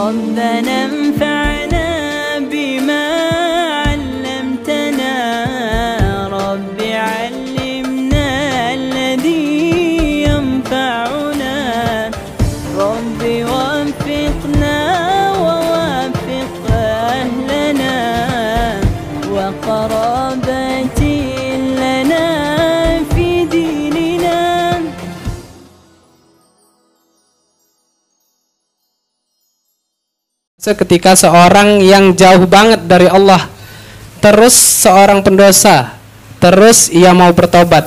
ربنا انفعنا بما علمتنا رب علمنا الذي ينفعنا رب وفقنا ووفق أهلنا وقرابتي لنا في ديننا. Ketika seorang yang jauh banget dari Allah, terus seorang pendosa, terus ia mau bertobat,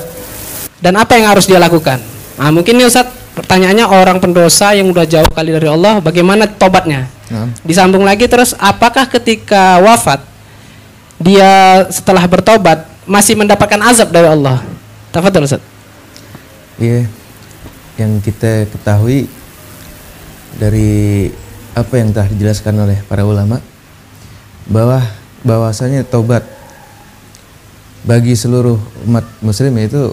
dan apa yang harus dia lakukan? Nah, mungkin nih Ustaz, pertanyaannya orang pendosa yang udah jauh kali dari Allah, bagaimana tobatnya? Disambung lagi terus, apakah ketika wafat dia setelah bertobat masih mendapatkan azab dari Allah? Tafadhol Ustaz. Iya, yang kita ketahui dari apa yang telah dijelaskan oleh para ulama, bahwasanya taubat bagi seluruh umat muslim itu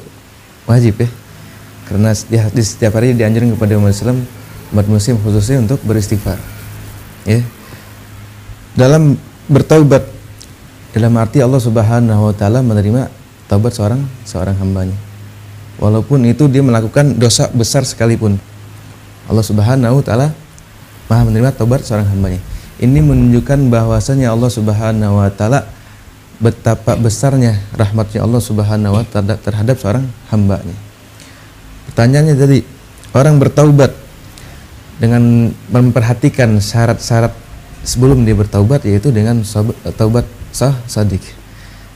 wajib ya, karena di setiap hari dianjurkan kepada umat muslim khususnya untuk beristighfar ya, dalam bertaubat, dalam arti Allah Subhanahu wa taala menerima taubat seorang hambanya, walaupun itu dia melakukan dosa besar sekalipun. Allah Subhanahu wa taala Maha menerima taubat seorang hambanya. Ini menunjukkan bahwasanya Allah Subhanahu wa taala betapa besarnya rahmatnya Allah Subhanahu wa taala terhadap seorang hambanya. Pertanyaannya tadi, orang bertaubat dengan memperhatikan syarat-syarat sebelum dia bertaubat, yaitu dengan taubat sadiq,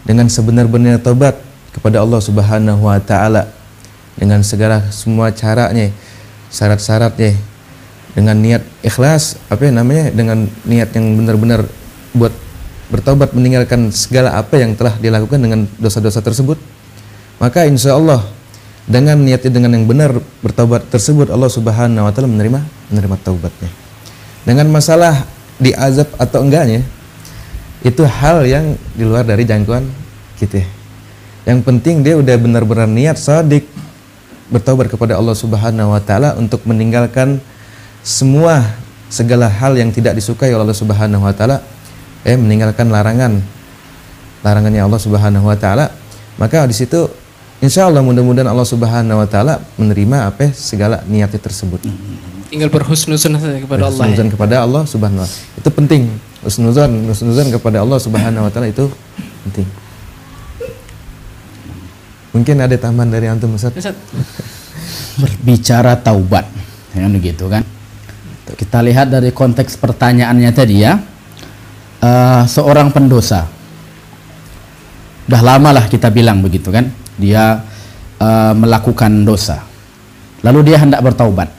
dengan sebenar-benarnya taubat kepada Allah Subhanahu wa taala dengan segala semua caranya, syarat-syaratnya, dengan niat ikhlas, dengan niat yang benar-benar buat bertaubat, meninggalkan segala apa yang telah dilakukan dengan dosa-dosa tersebut, maka insya Allah dengan niatnya, dengan yang benar bertaubat tersebut, Allah Subhanahu wa taala menerima taubatnya. Dengan masalah diazab atau enggaknya, itu hal yang di luar dari jangkauan kita. Yang penting dia udah benar-benar niat shadiq bertaubat kepada Allah Subhanahu wa taala untuk meninggalkan segala hal yang tidak disukai oleh Allah Subhanahu wa taala, meninggalkan larangannya Allah Subhanahu wa taala, maka di situ insyaallah mudah-mudahan Allah Subhanahu wa taala menerima segala niatnya tersebut. Tinggal berhusnuzon kepada Allah. Husnuzon kepada Allah Subhanahu wa taala. Itu penting. Husnuzon kepada Allah Subhanahu wa taala itu penting. Mungkin ada tambahan dari antum Ustaz? Berbicara taubat, kan begitu kan? Kita lihat dari konteks pertanyaannya tadi ya, seorang pendosa, udah lama lah kita bilang begitu kan, dia melakukan dosa, lalu dia hendak bertaubat,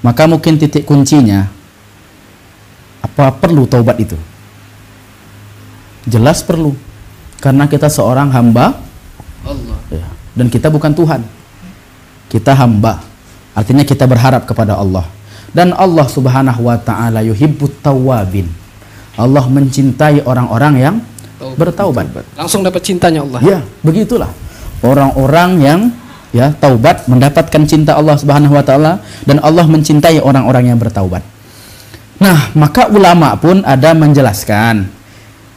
maka mungkin titik kuncinya, apa perlu taubat itu? Jelas perlu, karena kita seorang hamba Allah ya, dan kita bukan Tuhan, kita hamba, artinya kita berharap kepada Allah. Dan Allah Subhanahu wa taala yuhibbut tawwabin. Allah mencintai orang-orang yang bertaubat. Langsung dapat cintanya Allah. Ya, begitulah. Orang-orang yang ya taubat mendapatkan cinta Allah Subhanahu wa taala, dan Allah mencintai orang-orang yang bertaubat. Nah, maka ulama pun ada menjelaskan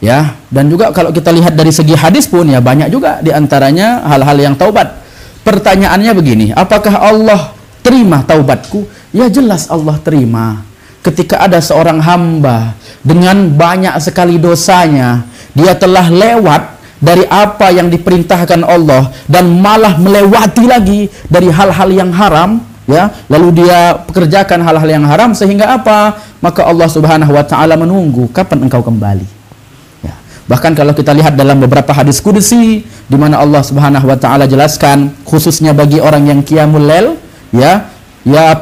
ya, dan juga kalau kita lihat dari segi hadis pun ya banyak juga diantaranya hal-hal yang taubat. Pertanyaannya begini, apakah Allah terima taubatku? Ya jelas Allah terima. Ketika ada seorang hamba dengan banyak sekali dosanya, dia telah lewat dari apa yang diperintahkan Allah dan malah melewati lagi dari hal-hal yang haram ya, lalu dia pekerjakan hal-hal yang haram, sehingga apa? Maka Allah Subhanahu wa taala menunggu kapan engkau kembali. Ya. Bahkan kalau kita lihat dalam beberapa hadis qudsi di mana Allah Subhanahu wa taala jelaskan khususnya bagi orang yang qiyamul lail ya,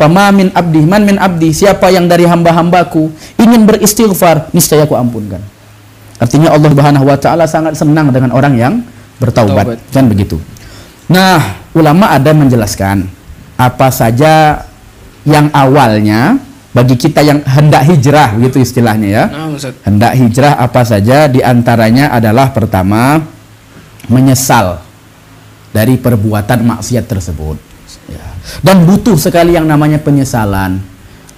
man min abdi, siapa yang dari hamba-hambaku ingin beristighfar, niscaya aku ampunkan. Artinya Allah Subhanahu wa taala sangat senang dengan orang yang bertaubat, kan begitu. Nah, ulama ada menjelaskan apa saja yang awalnya bagi kita yang hendak hijrah, begitu istilahnya ya. Hendak hijrah apa saja, diantaranya adalah pertama, menyesal dari perbuatan maksiat tersebut. Dan butuh sekali yang namanya penyesalan.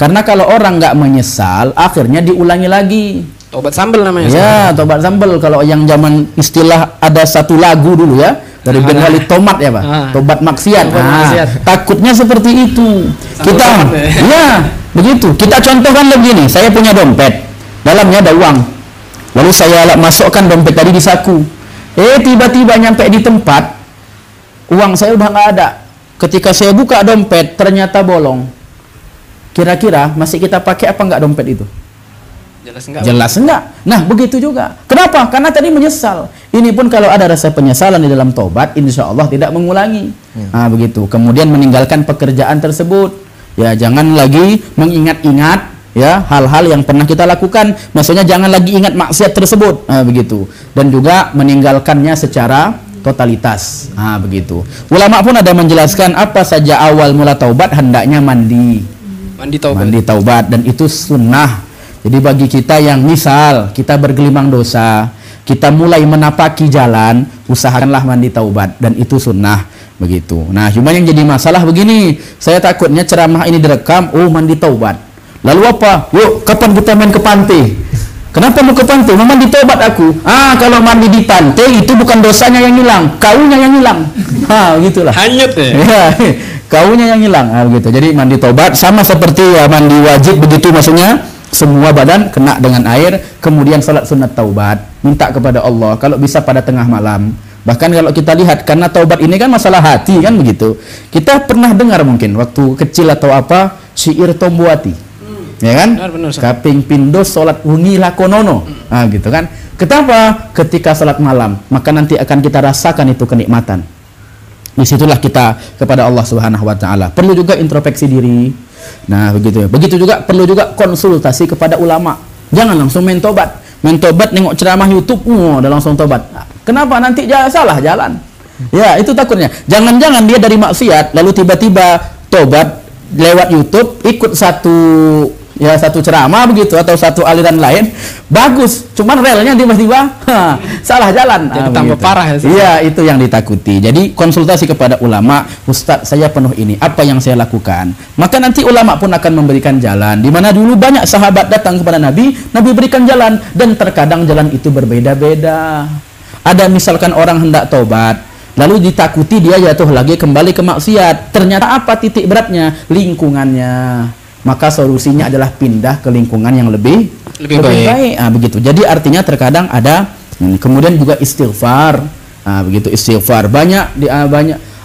Karena kalau orang nggak menyesal, akhirnya diulangi lagi. Tobat sambel namanya. Ya, tobat sambel. Kalau yang zaman istilah ada satu lagu dulu ya dari Ben Walid Tomat ya Pak. Tobat maksiat. Tobat maksiat. Takutnya seperti itu. Kita, ya begitu. Kita contohkan begini. Saya punya dompet, dalamnya ada uang. Lalu saya masukkan dompet tadi di saku. Tiba-tiba nyampe di tempat, uang saya udah nggak ada. Ketika saya buka dompet, ternyata bolong. Kira-kira masih kita pakai apa nggak dompet itu? Jelas enggak? Jelas enggak. Nah, begitu juga. Kenapa? Karena tadi menyesal. Ini pun kalau ada rasa penyesalan di dalam taubat, insya Allah tidak mengulangi. Nah, begitu. Kemudian meninggalkan pekerjaan tersebut. Ya, jangan lagi mengingat-ingat ya hal-hal yang pernah kita lakukan. Maksudnya jangan lagi ingat maksiat tersebut. Nah, begitu. Dan juga meninggalkannya secara totalitas. Nah, begitu. Ulama pun ada menjelaskan apa saja awal mula taubat hendaknya mandi. Mandi taubat. Mandi taubat, dan itu sunnah. Jadi bagi kita yang misal kita bergelimang dosa, kita mulai menapaki jalan, usahakanlah mandi taubat, dan itu sunnah begitu. Nah, cuma yang jadi masalah begini, saya takutnya ceramah ini direkam, mandi taubat. Lalu apa? Yuk, kapan kita main ke pantai? Kenapa mau ke pantai? Mau mandi taubat aku. Kalau mandi di pantai itu bukan dosanya yang hilang, kaunya yang hilang. Gitulah. Hanyut ya. Kaunya yang hilang. Begitu. Jadi mandi taubat sama seperti ya mandi wajib begitu, maksudnya semua badan kena dengan air, kemudian salat sunat taubat, minta kepada Allah kalau bisa pada tengah malam. Bahkan kalau kita lihat, karena taubat ini kan masalah hati kan begitu. Kita pernah dengar mungkin waktu kecil atau apa, syair Tombuati. Ya kan? Benar, kaping pindo salat wengi lakonono. Gitu kan. Kenapa? Ketika salat malam, maka nanti akan kita rasakan itu kenikmatan. Disitulah kita kepada Allah Subhanahu wa taala. Perlu juga introspeksi diri. Nah, begitu. Begitu juga perlu juga konsultasi kepada ulama. Jangan langsung main tobat. Main tobat nengok ceramah YouTube, udah langsung tobat. Kenapa? Nanti salah jalan. Ya, itu takutnya. Jangan-jangan dia dari maksiat lalu tiba-tiba tobat lewat YouTube, ikut satu ceramah begitu atau satu aliran lain, bagus, cuman relnya tiba-tiba salah jalan. Jadi tambah parah ya. Iya, itu yang ditakuti. Jadi konsultasi kepada ulama, Ustadz saya penuh ini, apa yang saya lakukan? Maka nanti ulama pun akan memberikan jalan. Di mana dulu banyak sahabat datang kepada Nabi berikan jalan, dan terkadang jalan itu berbeda-beda. Ada misalkan orang hendak tobat, lalu ditakuti dia jatuh lagi kembali ke maksiat. Ternyata apa titik beratnya? Lingkungannya. Maka solusinya adalah pindah ke lingkungan yang lebih baik. Begitu. Jadi artinya terkadang ada kemudian juga istighfar. Begitu, istighfar. Banyak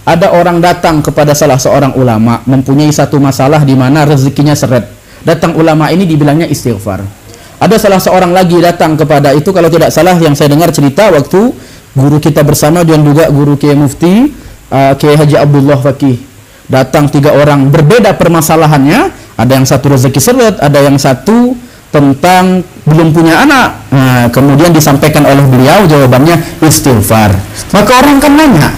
ada orang datang kepada salah seorang ulama mempunyai satu masalah di mana rezekinya seret. Datang ulama ini dibilangnya istighfar. Ada salah seorang lagi datang kepada itu, kalau tidak salah yang saya dengar cerita waktu guru kita bersama dan juga guru Kiai Mufti Kiai Haji Abdullah Fakih. Datang 3 orang berbeda permasalahannya. Ada yang satu rezeki seret, ada yang satu tentang belum punya anak. Nah, kemudian disampaikan oleh beliau jawabannya istighfar. Maka orang kan nanya,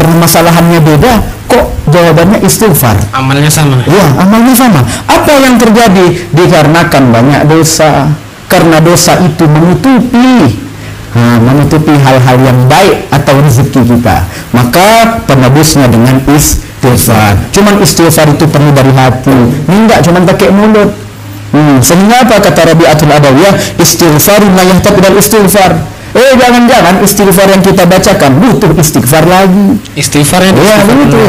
permasalahannya beda, kok jawabannya istighfar? Amalnya sama. Ya, amalnya sama. Apa yang terjadi? Dikarenakan banyak dosa. Karena dosa itu menutupi hal-hal yang baik atau rezeki kita. Maka penebusnya dengan istighfar. Cuman istighfar itu perlu dari hati, enggak cuman pakai mulut. Sehingga apa kata Rabi'atul Adawiyah, istighfarun la yahtab bil istighfar. Jangan-jangan istighfar yang kita bacakan butuh istighfar lagi. Istighfarnya begitu.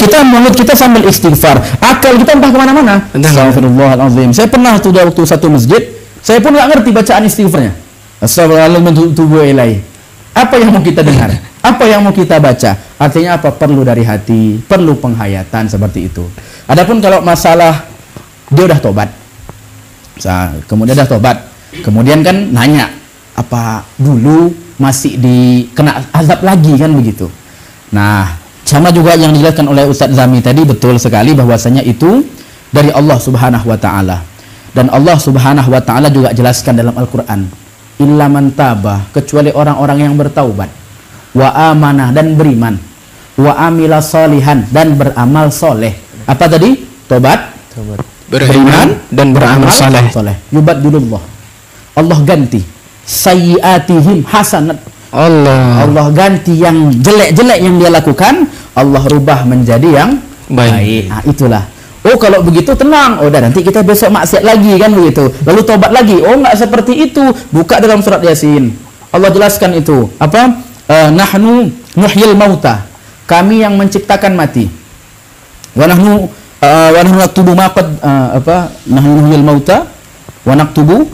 Kita mulut kita sambil istighfar, akal kita entah kemana-mana. Astagfirullahaladzim. Saya pernah tuh waktu satu masjid, saya pun nggak ngerti bacaan istighfarnya. Astagfirullahaladzim. Apa yang mau kita dengar? Apa yang mau kita baca? Artinya apa? Perlu dari hati, perlu penghayatan seperti itu. Adapun kalau masalah dia udah tobat, kemudian udah tobat, kemudian kan nanya, apa dulu masih dikena azab lagi kan begitu. Nah, sama juga yang dijelaskan oleh Ustadz Zami tadi, betul sekali bahwasanya itu dari Allah Subhanahu wa taala. Dan Allah Subhanahu wa taala juga jelaskan dalam Al-Qur'an, illa man taba, kecuali orang-orang yang bertaubat, wa amanah, dan beriman, wa amila solihan, dan beramal soleh. Apa tadi? Tobat, beriman, dan beramal soleh. Yubadilullah, Allah ganti sayyiatihim hasanat. Allah ganti yang jelek-jelek yang dia lakukan, Allah rubah menjadi yang baik. Nah, itulah Oh kalau begitu tenang, oh udah nanti kita besok maksiat lagi kan begitu. Lalu tobat lagi. Oh nggak seperti itu. Buka dalam surat Yasin. Allah jelaskan itu. Apa? Nahnu nuhyil mauta. Kami yang menciptakan mati. Wa nahnu naktubu ma qad nahnu nuhyil mauta wa naktubu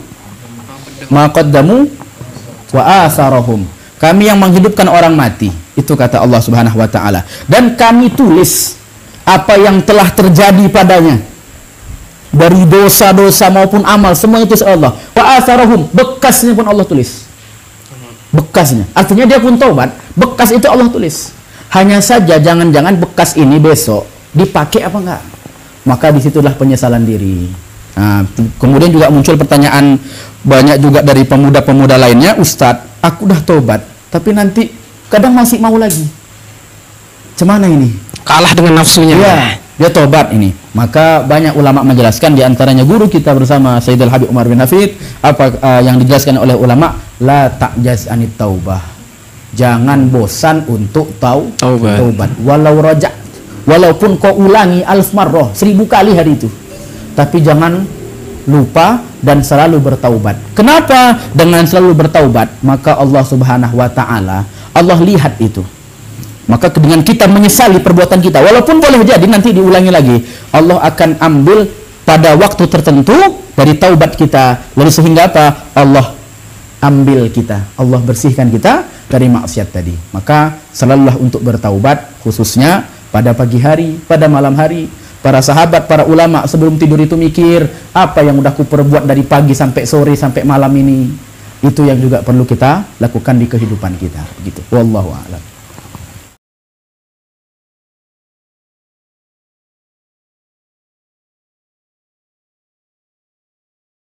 ma qaddamu wa asarahum. Kami yang menghidupkan orang mati. Itu kata Allah Subhanahu wa taala. Dan kami tulis apa yang telah terjadi padanya dari dosa-dosa maupun amal, semua itu Allah. Wa asarahum, bekasnya pun Allah tulis. Bekasnya. Artinya dia pun taubat, bekas itu Allah tulis. Hanya saja jangan-jangan bekas ini besok dipakai apa enggak. Maka disitulah penyesalan diri. Nah, kemudian juga muncul pertanyaan banyak juga dari pemuda-pemuda lainnya, Ustadz, aku udah tobat, tapi nanti kadang masih mau lagi. Cemana ini? Kalah dengan nafsunya. Ya, dia tobat ini. Maka banyak ulama menjelaskan, di antaranya guru kita bersama Sayyidul Habib Umar bin Hafid, apa yang dijelaskan oleh ulama, la ta'jaz anit taubah. Jangan bosan untuk taubat. Walau rajak, walaupun kau ulangi alf marrah, 1000 kali hari itu. Tapi jangan lupa dan selalu bertaubat. Kenapa? Dengan selalu bertaubat, maka Allah Subhanahu wa taala, Allah lihat itu. Maka dengan kita menyesali perbuatan kita, walaupun boleh jadi nanti diulangi lagi, Allah akan ambil pada waktu tertentu dari taubat kita. Lalu sehingga apa? Allah ambil kita, Allah bersihkan kita dari maksiat tadi. Maka selalulah untuk bertaubat, khususnya pada pagi hari, pada malam hari. Para sahabat, para ulama sebelum tidur itu mikir, apa yang udah ku perbuat dari pagi sampai sore sampai malam ini. Itu yang juga perlu kita lakukan di kehidupan kita. Begitu. Wallahu a'lam.